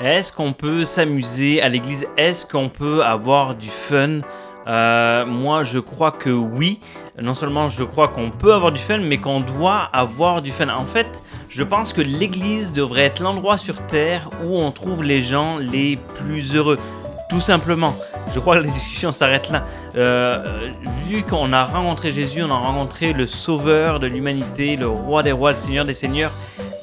Est-ce qu'on peut s'amuser à l'église? Est-ce qu'on peut avoir du fun? Moi, je crois que oui. Non seulement je crois qu'on peut avoir du fun, mais qu'on doit avoir du fun. En fait, je pense que l'église devrait être l'endroit sur terre où on trouve les gens les plus heureux. Tout simplement. Je crois que la discussion s'arrête là. Vu qu'on a rencontré Jésus, on a rencontré le sauveur de l'humanité, le roi des rois, le seigneur des seigneurs,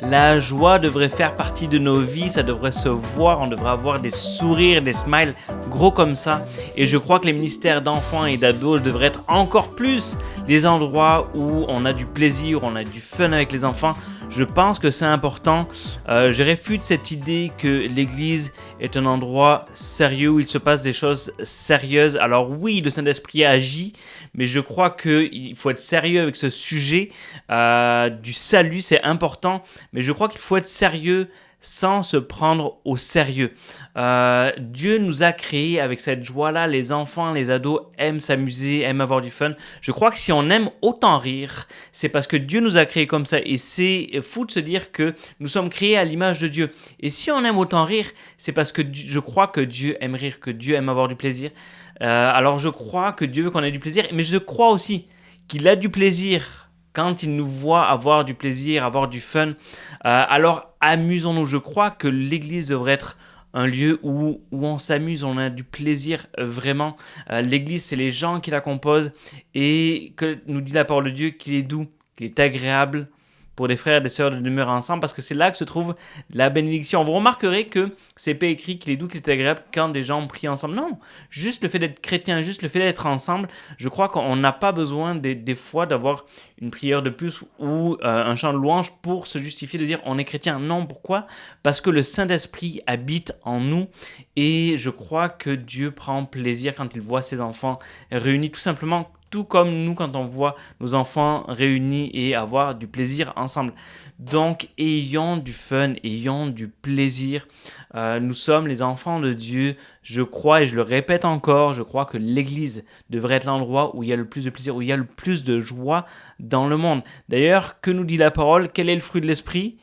la joie devrait faire partie de nos vies, ça devrait se voir, on devrait avoir des sourires, des smiles gros comme ça. Et je crois que les ministères d'enfants et d'ados devraient être encore plus les endroits où on a du plaisir, on a du fun avec les enfants. Je pense que c'est important. Je réfute cette idée que l'église est un endroit sérieux où il se passe des choses sérieuses. Alors oui, le Saint-Esprit agit, mais je crois qu'il faut être sérieux avec ce sujet du salut, c'est important. Mais je crois qu'il faut être sérieux sans se prendre au sérieux. Dieu nous a créés avec cette joie-là. Les enfants, les ados aiment s'amuser, aiment avoir du fun. Je crois que si on aime autant rire, c'est parce que Dieu nous a créés comme ça. Et c'est fou de se dire que nous sommes créés à l'image de Dieu. Et si on aime autant rire, c'est parce que je crois que Dieu aime rire, que Dieu aime avoir du plaisir. Alors je crois que Dieu veut qu'on ait du plaisir, mais je crois aussi qu'il a du plaisir quand il nous voit avoir du plaisir, avoir du fun. Alors amusons-nous. Je crois que l'église devrait être un lieu où on s'amuse, on a du plaisir vraiment. L'église, c'est les gens qui la composent et que nous dit la parole de Dieu qu'il est doux, qu'il est agréable pour des frères et des sœurs de demeurer ensemble, parce que c'est là que se trouve la bénédiction. Vous remarquerez que c'est pas écrit qu'il est doux, qu'il est agréable quand des gens prient ensemble. Non, juste le fait d'être chrétien, juste le fait d'être ensemble, je crois qu'on n'a pas besoin des fois d'avoir une prière de plus ou un chant de louange pour se justifier de dire on est chrétien. Non, pourquoi? Parce que le Saint-Esprit habite en nous et je crois que Dieu prend plaisir quand il voit ses enfants réunis, tout simplement tout comme nous quand on voit nos enfants réunis et avoir du plaisir ensemble. Donc ayons du fun, ayons du plaisir. Nous sommes les enfants de Dieu. Je crois, et je le répète encore, je crois que l'église devrait être l'endroit où il y a le plus de plaisir, où il y a le plus de joie dans le monde. D'ailleurs, que nous dit la parole? Quel est le fruit de l'esprit?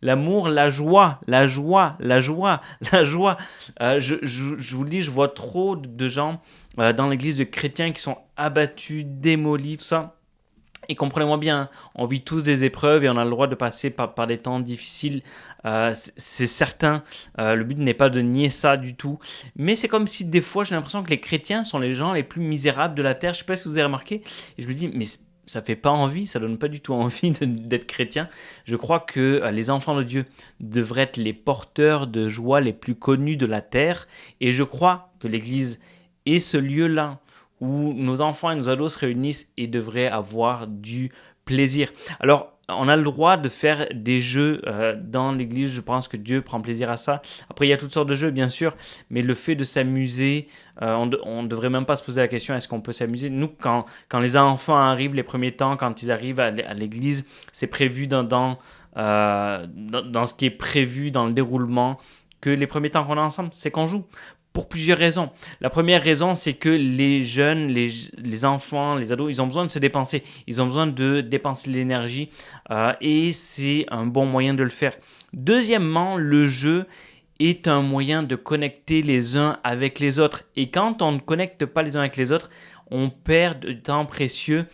L'amour, la joie, la joie, la joie, la joie. Je vous le dis, je vois trop de gens dans l'église de chrétiens qui sont abattus, démolis, tout ça. Et comprenez-moi bien, hein, on vit tous des épreuves et on a le droit de passer par des temps difficiles. C'est certain, le but n'est pas de nier ça du tout. Mais c'est comme si des fois j'ai l'impression que les chrétiens sont les gens les plus misérables de la terre. Je ne sais pas si vous avez remarqué. Et je me dis, mais ça fait pas envie, ça donne pas du tout envie d'être chrétien. Je crois que les enfants de Dieu devraient être les porteurs de joie les plus connus de la terre. Et je crois que l'Église est ce lieu-là où nos enfants et nos ados se réunissent et devraient avoir du plaisir. Alors, on a le droit de faire des jeux dans l'église, je pense que Dieu prend plaisir à ça. Après, il y a toutes sortes de jeux, bien sûr, mais le fait de s'amuser, on ne devrait même pas se poser la question, est-ce qu'on peut s'amuser? Nous, quand les enfants arrivent, les premiers temps, quand ils arrivent à l'église, c'est prévu dans ce qui est prévu dans le déroulement, que les premiers temps qu'on a ensemble, c'est qu'on joue. Pour plusieurs raisons. La première raison, c'est que les jeunes, les enfants, les ados, ils ont besoin de se dépenser. Ils ont besoin de dépenser de l'énergie et c'est un bon moyen de le faire. Deuxièmement, le jeu est un moyen de connecter les uns avec les autres. Et quand on ne connecte pas les uns avec les autres, on perd de temps précieux.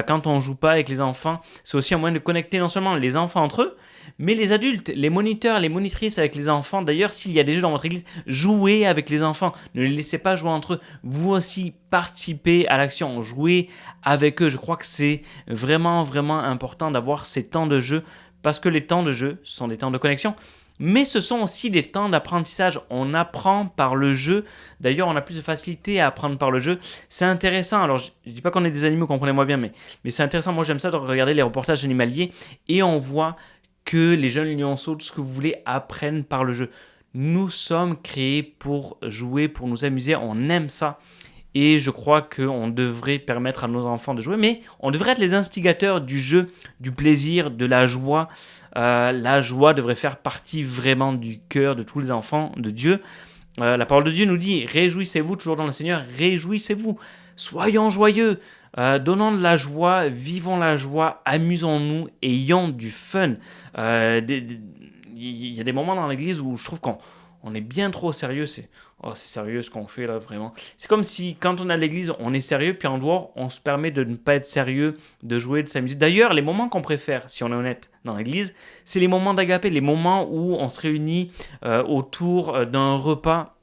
Quand on ne joue pas avec les enfants, c'est aussi un moyen de connecter non seulement les enfants entre eux, mais les adultes, les moniteurs, les monitrices avec les enfants. D'ailleurs, s'il y a des jeux dans votre église, jouez avec les enfants. Ne les laissez pas jouer entre eux. Vous aussi, participez à l'action. Jouez avec eux. Je crois que c'est vraiment, vraiment important d'avoir ces temps de jeu parce que les temps de jeu sont des temps de connexion. Mais ce sont aussi des temps d'apprentissage. On apprend par le jeu. D'ailleurs, on a plus de facilité à apprendre par le jeu. C'est intéressant. Alors, je ne dis pas qu'on est des animaux, comprenez-moi bien, mais c'est intéressant. Moi, j'aime ça de regarder les reportages animaliers et on voit que les jeunes lionceaux, tout ce que vous voulez, apprennent par le jeu. Nous sommes créés pour jouer, pour nous amuser. On aime ça. Et je crois qu'on devrait permettre à nos enfants de jouer, mais on devrait être les instigateurs du jeu, du plaisir, de la joie. La joie devrait faire partie vraiment du cœur de tous les enfants de Dieu. La parole de Dieu nous dit « Réjouissez-vous toujours dans le Seigneur, réjouissez-vous, soyons joyeux, donnons de la joie, vivons la joie, amusons-nous, ayons du fun. » Il y a des moments dans l'église où je trouve qu'on on est bien trop sérieux. C'est sérieux ce qu'on fait là, vraiment. C'est comme si quand on est à l'église, on est sérieux, puis en dehors, on se permet de ne pas être sérieux, de jouer, de s'amuser. D'ailleurs, les moments qu'on préfère, si on est honnête, dans l'église, c'est les moments d'agapé, les moments où on se réunit autour d'un repas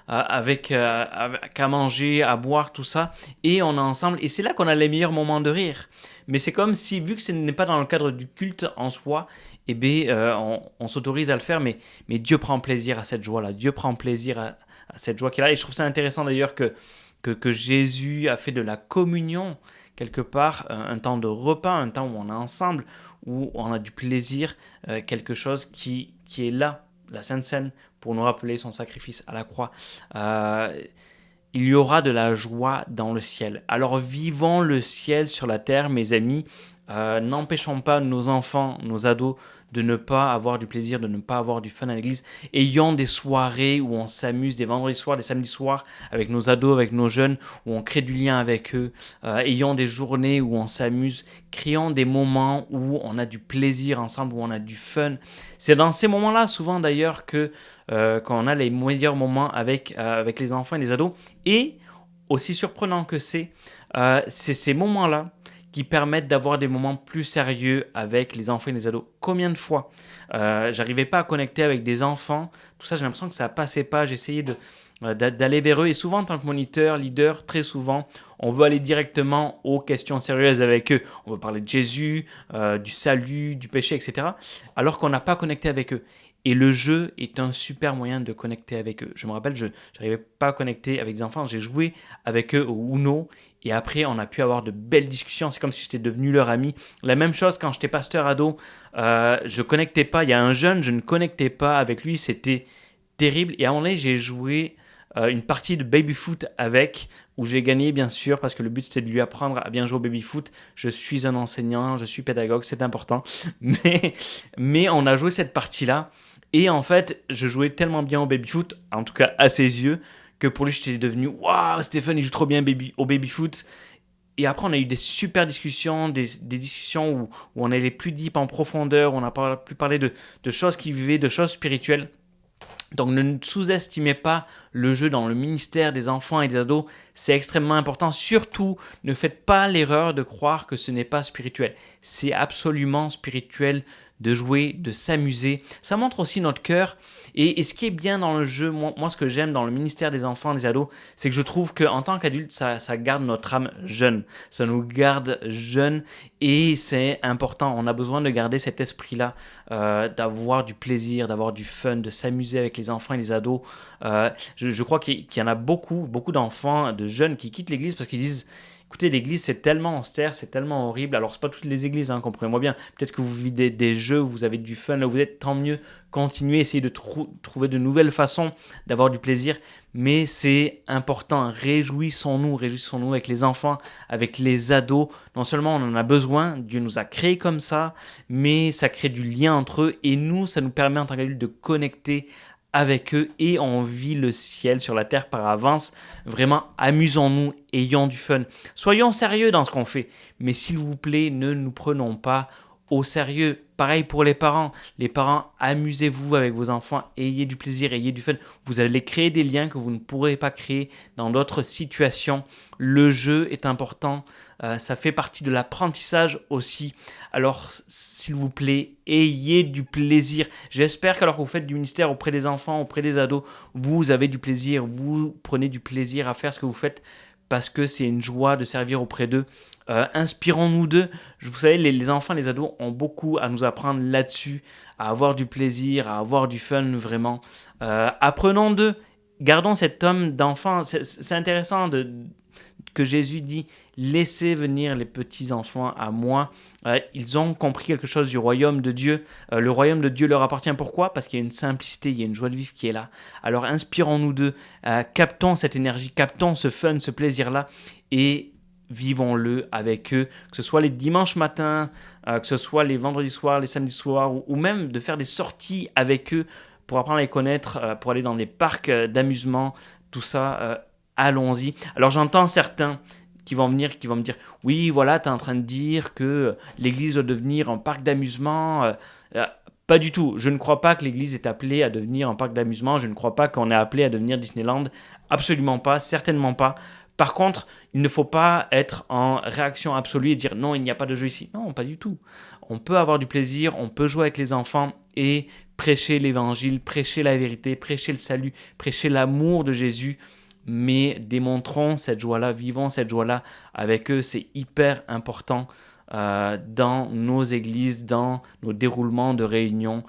avec à manger, à boire, tout ça, et on est ensemble, et c'est là qu'on a les meilleurs moments de rire. Mais c'est comme si, vu que ce n'est pas dans le cadre du culte en soi, eh bien, on s'autorise à le faire, mais Dieu prend plaisir à cette joie-là, Dieu prend plaisir à cette joie qu'il a, et je trouve ça intéressant d'ailleurs que Jésus a fait de la communion, quelque part, un temps de repas, un temps où on est ensemble, où on a du plaisir, quelque chose qui est là, la Sainte Seine, pour nous rappeler son sacrifice à la croix. Il y aura de la joie dans le ciel. Alors vivons le ciel sur la terre, mes amis. N'empêchons pas nos enfants, nos ados, de ne pas avoir du plaisir, de ne pas avoir du fun à l'église. Ayons des soirées où on s'amuse, des vendredis soirs, des samedis soirs, avec nos ados, avec nos jeunes, où on crée du lien avec eux. Ayons des journées où on s'amuse. Créons des moments où on a du plaisir ensemble, où on a du fun. C'est dans ces moments-là, souvent d'ailleurs, que quand on a les meilleurs moments avec les enfants et les ados. Et, aussi surprenant que c'est ces moments-là qui permettent d'avoir des moments plus sérieux avec les enfants et les ados. Combien de fois j'arrivais pas à connecter avec des enfants, tout ça, j'ai l'impression que ça passait pas, j'essayais d'aller vers eux, et souvent en tant que moniteur, leader, très souvent, on veut aller directement aux questions sérieuses avec eux. On veut parler de Jésus, du salut, du péché, etc. Alors qu'on n'a pas connecté avec eux. Et le jeu est un super moyen de connecter avec eux. Je me rappelle, je n'arrivais pas à connecter avec des enfants, j'ai joué avec eux au Uno, et après, on a pu avoir de belles discussions. C'est comme si j'étais devenu leur ami. La même chose quand j'étais pasteur ado. Je connectais pas. Il y a un jeune, je ne connectais pas avec lui. C'était terrible. Et à un moment donné, j'ai joué une partie de baby-foot avec, où j'ai gagné, bien sûr, parce que le but, c'était de lui apprendre à bien jouer au baby-foot. Je suis un enseignant, je suis pédagogue, c'est important. Mais on a joué cette partie-là. Et en fait, je jouais tellement bien au baby-foot, en tout cas à ses yeux, que pour lui, j'étais devenu waouh, Stéphane, il joue trop bien au baby-foot. Et après, on a eu des super discussions, des discussions où on allait plus deep en profondeur, où on a pu parler de choses qu'il vivait, de choses spirituelles. Donc ne sous-estimez pas le jeu dans le ministère des enfants et des ados, c'est extrêmement important. Surtout, ne faites pas l'erreur de croire que ce n'est pas spirituel. C'est absolument spirituel de jouer, de s'amuser. Ça montre aussi notre cœur. Et ce qui est bien dans le jeu, moi ce que j'aime dans le ministère des enfants et des ados, c'est que je trouve qu'en tant qu'adulte, ça garde notre âme jeune. Ça nous garde jeunes et c'est important. On a besoin de garder cet esprit-là, d'avoir du plaisir, d'avoir du fun, de s'amuser avec les enfants et les ados. Je crois qu'il y en a beaucoup d'enfants, de jeunes qui quittent l'église parce qu'ils disent: écoutez, l'église, c'est tellement austère, c'est tellement horrible. Alors, c'est pas toutes les églises, hein, comprenez-moi bien. Peut-être que vous vivez des jeux, vous avez du fun, là où vous êtes, tant mieux. Continuez, essayez de trouver de nouvelles façons d'avoir du plaisir. Mais c'est important, réjouissons-nous avec les enfants, avec les ados. Non seulement on en a besoin, Dieu nous a créés comme ça, mais ça crée du lien entre eux. Et nous, ça nous permet en tant qu'adultes de connecter avec eux et on vit le ciel sur la terre par avance. Vraiment, amusons-nous, ayons du fun. Soyons sérieux dans ce qu'on fait, mais s'il vous plaît, ne nous prenons pas au sérieux. Pareil pour les parents. Les parents, amusez-vous avec vos enfants, ayez du plaisir, ayez du fun. Vous allez créer des liens que vous ne pourrez pas créer dans d'autres situations. Le jeu est important. Ça fait partie de l'apprentissage aussi. Alors, s'il vous plaît, ayez du plaisir. J'espère qu'alors que vous faites du ministère auprès des enfants, auprès des ados, vous avez du plaisir. Vous prenez du plaisir à faire ce que vous faites parce que c'est une joie de servir auprès d'eux. Inspirons-nous d'eux. Vous savez, les enfants, les ados ont beaucoup à nous apprendre là-dessus, à avoir du plaisir, à avoir du fun, vraiment. Apprenons d'eux. Gardons cet homme d'enfant. C'est intéressant que Jésus dit: laissez venir les petits-enfants à moi. Ils ont compris quelque chose du royaume de Dieu. Le royaume de Dieu leur appartient. Pourquoi ? Parce qu'il y a une simplicité, il y a une joie de vivre qui est là. Alors inspirons-nous d'eux. Captons cette énergie, captons ce fun, ce plaisir-là et vivons-le avec eux, que ce soit les dimanches matins, que ce soit les vendredis soirs, les samedis soirs, ou même de faire des sorties avec eux pour apprendre à les connaître, pour aller dans les parcs d'amusement, tout ça, allons-y. Alors j'entends certains qui vont me dire: oui, voilà, tu es en train de dire que l'église doit devenir un parc d'amusement. Pas du tout. Je ne crois pas que l'église est appelée à devenir un parc d'amusement. Je ne crois pas qu'on est appelé à devenir Disneyland. Absolument pas, certainement pas. Par contre, il ne faut pas être en réaction absolue et dire non, il n'y a pas de jeu ici. Non, pas du tout. On peut avoir du plaisir, on peut jouer avec les enfants et prêcher l'évangile, prêcher la vérité, prêcher le salut, prêcher l'amour de Jésus. Mais démontrons cette joie-là, vivons cette joie-là avec eux. C'est hyper important dans nos églises, dans nos déroulements de réunions.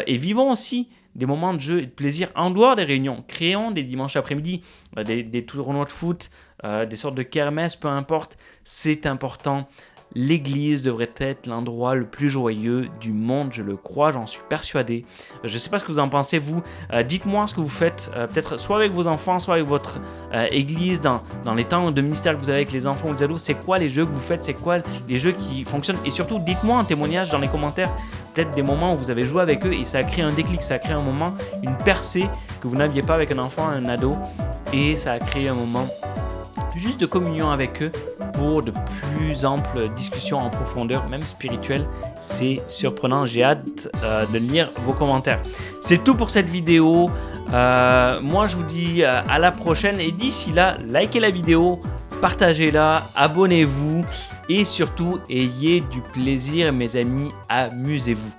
Et vivons aussi des moments de jeu et de plaisir en dehors des réunions. Créons des dimanches après-midi, des tournois de foot, des sortes de kermesses, peu importe. C'est important. L'église devrait être l'endroit le plus joyeux du monde, je le crois, j'en suis persuadé. Je ne sais pas ce que vous en pensez, vous. Dites-moi ce que vous faites, peut-être soit avec vos enfants, soit avec votre église, dans les temps de ministère que vous avez avec les enfants ou les ados. C'est quoi les jeux que vous faites? C'est quoi les jeux qui fonctionnent? Et surtout, dites-moi en témoignage dans les commentaires, peut-être des moments où vous avez joué avec eux et ça a créé un déclic, ça a créé un moment, une percée que vous n'aviez pas avec un enfant, un ado. Et ça a créé un moment juste de communion avec eux pour de plus amples discussions en profondeur, même spirituelle. C'est surprenant, j'ai hâte de lire vos commentaires. C'est tout pour cette vidéo. Moi, je vous dis à la prochaine et d'ici là, likez la vidéo, partagez-la, abonnez-vous et surtout, ayez du plaisir, mes amis, amusez-vous.